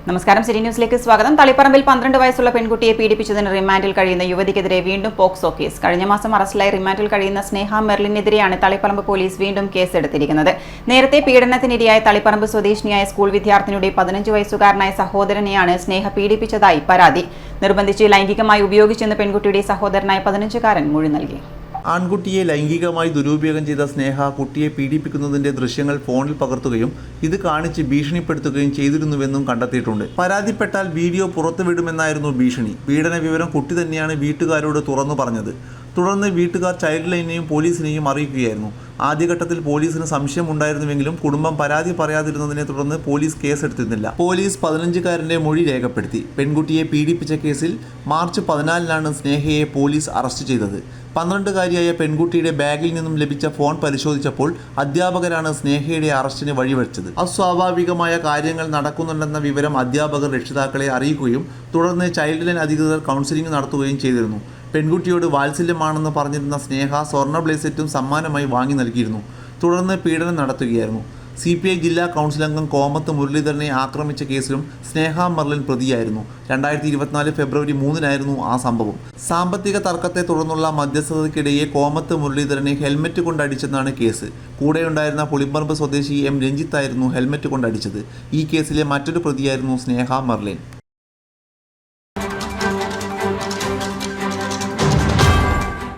നമസ്കാരം. സിറ്റി ന്യൂസിലേക്ക് സ്വാഗതം. തളിപ്പറമ്പിൽ 12 വയസ്സുള്ള പെൺകുട്ടിയെ പീഡിപ്പിച്ചതിന് റിമാൻഡിൽ കഴിയുന്ന യുവതിക്കെതിരെ വീണ്ടും പോക്സോ കേസ്. കഴിഞ്ഞ മാസം അറസ്റ്റിലായി റിമാൻഡിൽ കഴിയുന്ന സ്നേഹ മെർലിനെതിരെയാണ് തളിപ്പറമ്പ് പോലീസ് വീണ്ടും കേസെടുത്തിരിക്കുന്നത്. നേരത്തെ പീഡനത്തിനിരയായ തളിപ്പറമ്പ് സ്വദേശിനിയായ സ്കൂൾ വിദ്യാർത്ഥിനിയുടെ 15 വയസ്സുകാരനായ സഹോദരനെയാണ് സ്നേഹ പീഡിപ്പിച്ചതായി പരാതി. നിർബന്ധിച്ച് ലൈംഗികമായി ഉപയോഗിച്ചെന്ന് പെൺകുട്ടിയുടെ സഹോദരനായ 15-കാരൻ മൊഴി നൽകി. ആൺകുട്ടിയെ ലൈംഗികമായി ദുരുപയോഗം ചെയ്ത സ്നേഹ കുട്ടിയെ പീഡിപ്പിക്കുന്നതിന്റെ ദൃശ്യങ്ങൾ ഫോണിൽ പകർത്തുകയും ഇത് കാണിച്ച് ഭീഷണിപ്പെടുത്തുകയും ചെയ്തിരുന്നുവെന്നും കണ്ടെത്തിയിട്ടുണ്ട്. പരാതിപ്പെട്ടാൽ വീഡിയോ പുറത്തുവിടുമെന്നായിരുന്നു ഭീഷണി. പീഡന വിവരം കുട്ടി തന്നെയാണ് വീട്ടുകാരോട് തുറന്നു പറഞ്ഞത്. തുടർന്ന് വീട്ടുകാർ ചൈൽഡ് ലൈനെയും പോലീസിനെയും അറിയിക്കുകയായിരുന്നു. ആദ്യഘട്ടത്തിൽ പോലീസിന് സംശയമുണ്ടായിരുന്നുവെങ്കിലും കുടുംബം പരാതി പറയാതിരുന്നതിനെ തുടർന്ന് പോലീസ് കേസെടുത്തിരുന്നില്ല. പോലീസ് 15-കാരന്റെ മൊഴി രേഖപ്പെടുത്തി. പെൺകുട്ടിയെ പീഡിപ്പിച്ച കേസിൽ മാർച്ച് 14-നാണ് സ്നേഹയെ പോലീസ് അറസ്റ്റ് ചെയ്തത്. 12-കാരിയായ പെൺകുട്ടിയുടെ ബാഗിൽ നിന്നും ലഭിച്ച ഫോൺ പരിശോധിച്ചപ്പോൾ അധ്യാപകരാണ് സ്നേഹയുടെ അറസ്റ്റിന് വഴിവെച്ചത്. അസ്വാഭാവികമായ കാര്യങ്ങൾ നടക്കുന്നുണ്ടെന്ന വിവരം അധ്യാപകർ രക്ഷിതാക്കളെ അറിയിക്കുകയും തുടർന്ന് ചൈൽഡ് ലൈൻ അധികൃതർ കൗൺസിലിംഗ് നടത്തുകയും ചെയ്തിരുന്നു. പെൺകുട്ടിയോട് വാത്സല്യമാണെന്ന് പറഞ്ഞിരുന്ന സ്നേഹ സ്വർണ്ണ ബ്ലേസറ്റും സമ്മാനമായി വാങ്ങി നൽകിയിരുന്നു. തുടർന്ന് പീഡനം നടത്തുകയായിരുന്നു. CPI ജില്ലാ കൗൺസിൽ അംഗം കോമത്ത് മുരളീധരനെ ആക്രമിച്ച കേസിലും സ്നേഹ മെർലിൻ പ്രതിയായിരുന്നു. 2024 ഫെബ്രുവരി 3-നായിരുന്നു ആ സംഭവം. സാമ്പത്തിക തർക്കത്തെ തുടർന്നുള്ള മധ്യസ്ഥതയ്ക്കിടെയെ കോമത്ത് മുരളീധരനെ ഹെൽമറ്റ് കൊണ്ടടിച്ചെന്നാണ് കേസ്. കൂടെയുണ്ടായിരുന്ന പുളിപ്പറമ്പ് സ്വദേശി M രഞ്ജിത്തായിരുന്നു ഹെൽമറ്റ് കൊണ്ടടിച്ചത്. ഈ കേസിലെ മറ്റൊരു പ്രതിയായിരുന്നു സ്നേഹ മെർലിൻ.